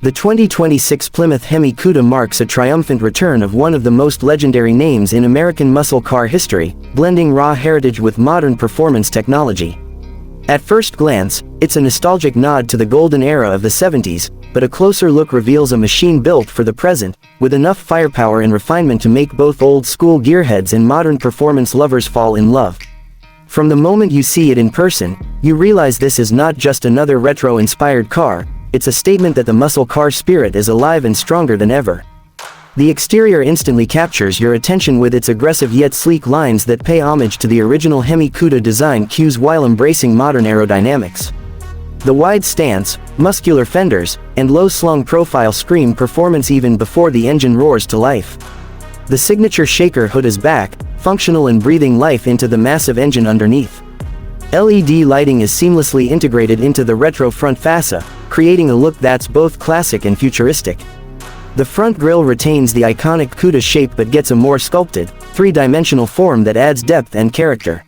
The 2026 Plymouth Hemi Cuda marks a triumphant return of one of the most legendary names in American muscle car history, blending raw heritage with modern performance technology. At first glance, it's a nostalgic nod to the golden era of the 70s, but a closer look reveals a machine built for the present, with enough firepower and refinement to make both old-school gearheads and modern performance lovers fall in love. From the moment you see it in person, you realize this is not just another retro-inspired car. It's a statement that the muscle car spirit is alive and stronger than ever. The exterior instantly captures your attention with its aggressive yet sleek lines that pay homage to the original Hemi Cuda design cues while embracing modern aerodynamics. The wide stance, muscular fenders, and low-slung profile scream performance even before the engine roars to life. The signature shaker hood is back, functional and breathing life into the massive engine underneath. LED lighting is seamlessly integrated into the retro front fascia, creating a look that's both classic and futuristic. The front grille retains the iconic Cuda shape but gets a more sculpted, three-dimensional form that adds depth and character.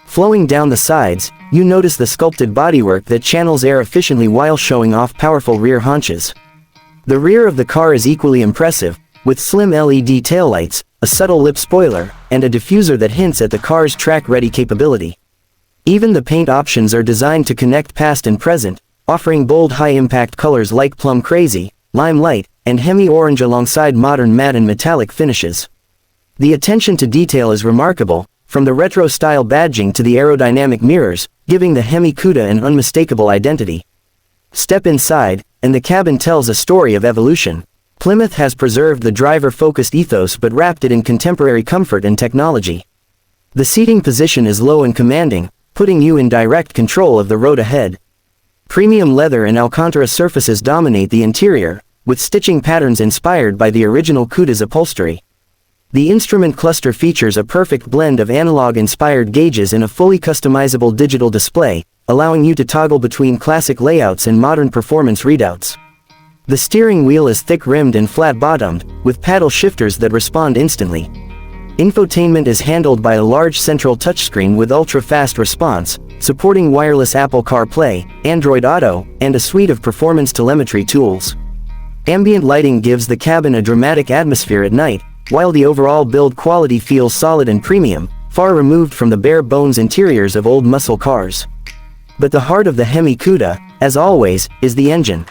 Flowing down the sides, you notice the sculpted bodywork that channels air efficiently while showing off powerful rear haunches. The rear of the car is equally impressive, with slim LED taillights, a subtle lip spoiler, and a diffuser that hints at the car's track-ready capability. Even the paint options are designed to connect past and present, offering bold high-impact colors like Plum Crazy, Lime Light, and Hemi Orange alongside modern matte and metallic finishes. The attention to detail is remarkable, from the retro-style badging to the aerodynamic mirrors, giving the Hemi Cuda an unmistakable identity. Step inside, and the cabin tells a story of evolution. Plymouth has preserved the driver-focused ethos but wrapped it in contemporary comfort and technology. The seating position is low and commanding, putting you in direct control of the road ahead. Premium leather and Alcantara surfaces dominate the interior, with stitching patterns inspired by the original Cuda's upholstery. The instrument cluster features a perfect blend of analog-inspired gauges and a fully customizable digital display, allowing you to toggle between classic layouts and modern performance readouts. The steering wheel is thick-rimmed and flat-bottomed, with paddle shifters that respond instantly. Infotainment is handled by a large central touchscreen with ultra-fast response, supporting wireless Apple CarPlay, Android Auto, and a suite of performance telemetry tools. Ambient lighting gives the cabin a dramatic atmosphere at night, while the overall build quality feels solid and premium, far removed from the bare-bones interiors of old muscle cars. But the heart of the Hemi Cuda, as always, is the engine.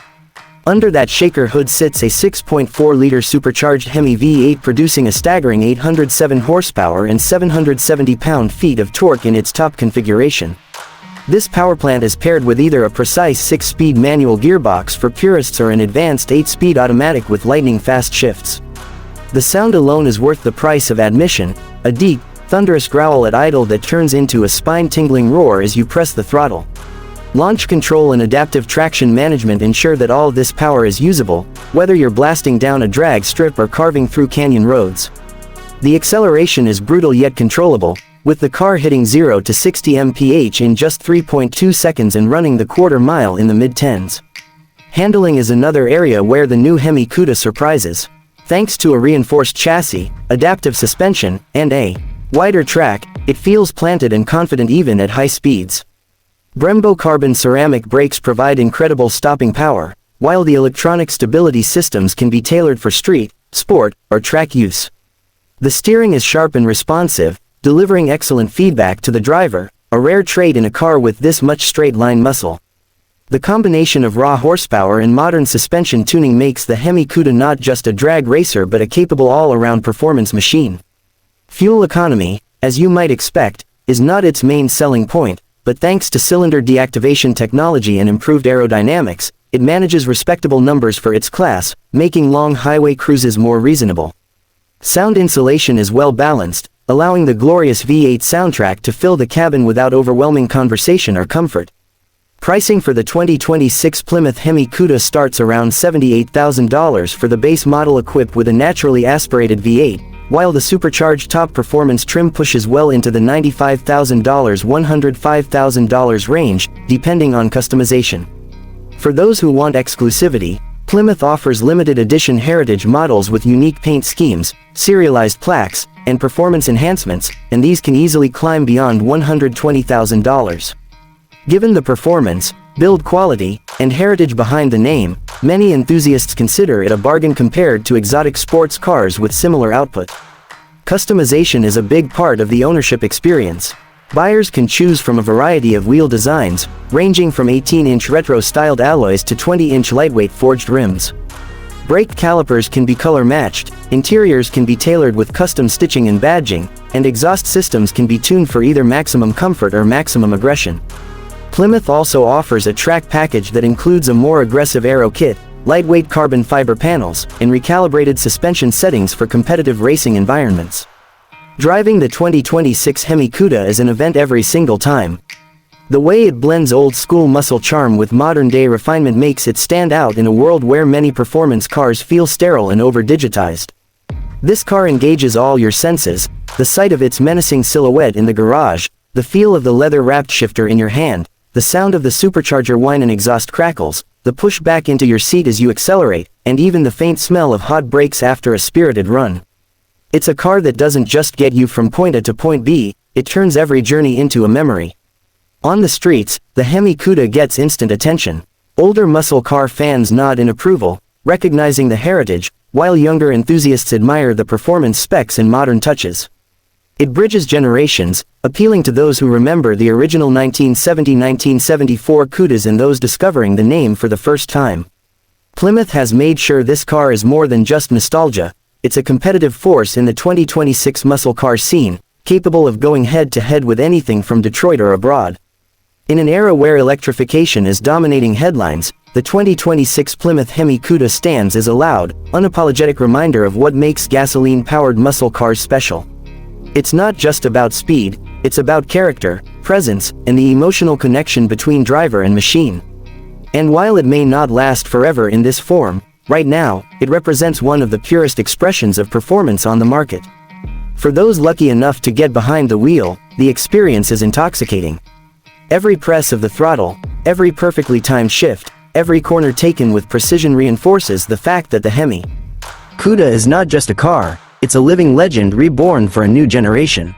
Under that shaker hood sits a 6.4-liter supercharged HEMI V8 producing a staggering 807 horsepower and 770 pound-feet of torque in its top configuration. This powerplant is paired with either a precise 6-speed manual gearbox for purists or an advanced 8-speed automatic with lightning-fast shifts. The sound alone is worth the price of admission, a deep, thunderous growl at idle that turns into a spine-tingling roar as you press the throttle. Launch control and adaptive traction management ensure that all this power is usable, whether you're blasting down a drag strip or carving through canyon roads. The acceleration is brutal yet controllable, with the car hitting 0 to 60 mph in just 3.2 seconds and running the quarter mile in the mid-tens. Handling is another area where the new Hemi Cuda surprises. Thanks to a reinforced chassis, adaptive suspension, and a wider track, it feels planted and confident even at high speeds. Brembo carbon ceramic brakes provide incredible stopping power, while the electronic stability systems can be tailored for street, sport, or track use. The steering is sharp and responsive, delivering excellent feedback to the driver, a rare trait in a car with this much straight-line muscle. The combination of raw horsepower and modern suspension tuning makes the Hemi Cuda not just a drag racer but a capable all-around performance machine. Fuel economy, as you might expect, is not its main selling point, but thanks to cylinder deactivation technology and improved aerodynamics, it manages respectable numbers for its class, making long highway cruises more reasonable. Sound insulation is well balanced, allowing the glorious V8 soundtrack to fill the cabin without overwhelming conversation or comfort. Pricing for the 2026 Plymouth Hemi Cuda starts around $78,000 for the base model equipped with a naturally aspirated V8, while the supercharged top performance trim pushes well into the $95,000–$105,000 range, depending on customization. For those who want exclusivity, Plymouth offers limited edition heritage models with unique paint schemes, serialized plaques, and performance enhancements, and these can easily climb beyond $120,000. Given the performance, build quality, and heritage behind the name, many enthusiasts consider it a bargain compared to exotic sports cars with similar output. Customization is a big part of the ownership experience. Buyers can choose from a variety of wheel designs, ranging from 18-inch retro-styled alloys to 20-inch lightweight forged rims. Brake calipers can be color-matched, interiors can be tailored with custom stitching and badging, and exhaust systems can be tuned for either maximum comfort or maximum aggression. Plymouth also offers a track package that includes a more aggressive aero kit, lightweight carbon fiber panels, and recalibrated suspension settings for competitive racing environments. Driving the 2026 Hemi Cuda is an event every single time. The way it blends old-school muscle charm with modern-day refinement makes it stand out in a world where many performance cars feel sterile and over-digitized. This car engages all your senses: the sight of its menacing silhouette in the garage, the feel of the leather-wrapped shifter in your hand, the sound of the supercharger whine and exhaust crackles, the push back into your seat as you accelerate, and even the faint smell of hot brakes after a spirited run. It's a car that doesn't just get you from point A to point B, it turns every journey into a memory. On the streets, the Hemi Cuda gets instant attention. Older muscle car fans nod in approval, recognizing the heritage, while younger enthusiasts admire the performance specs and modern touches. It bridges generations, appealing to those who remember the original 1970-1974 Cudas and those discovering the name for the first time. Plymouth has made sure this car is more than just nostalgia, it's a competitive force in the 2026 muscle car scene, capable of going head-to-head with anything from Detroit or abroad. In an era where electrification is dominating headlines, the 2026 Plymouth Hemi Cuda stands as a loud, unapologetic reminder of what makes gasoline-powered muscle cars special. It's not just about speed, it's about character, presence, and the emotional connection between driver and machine. And while it may not last forever in this form, right now, it represents one of the purest expressions of performance on the market. For those lucky enough to get behind the wheel, the experience is intoxicating. Every press of the throttle, every perfectly timed shift, every corner taken with precision reinforces the fact that the Hemi Cuda is not just a car, it's a living legend reborn for a new generation.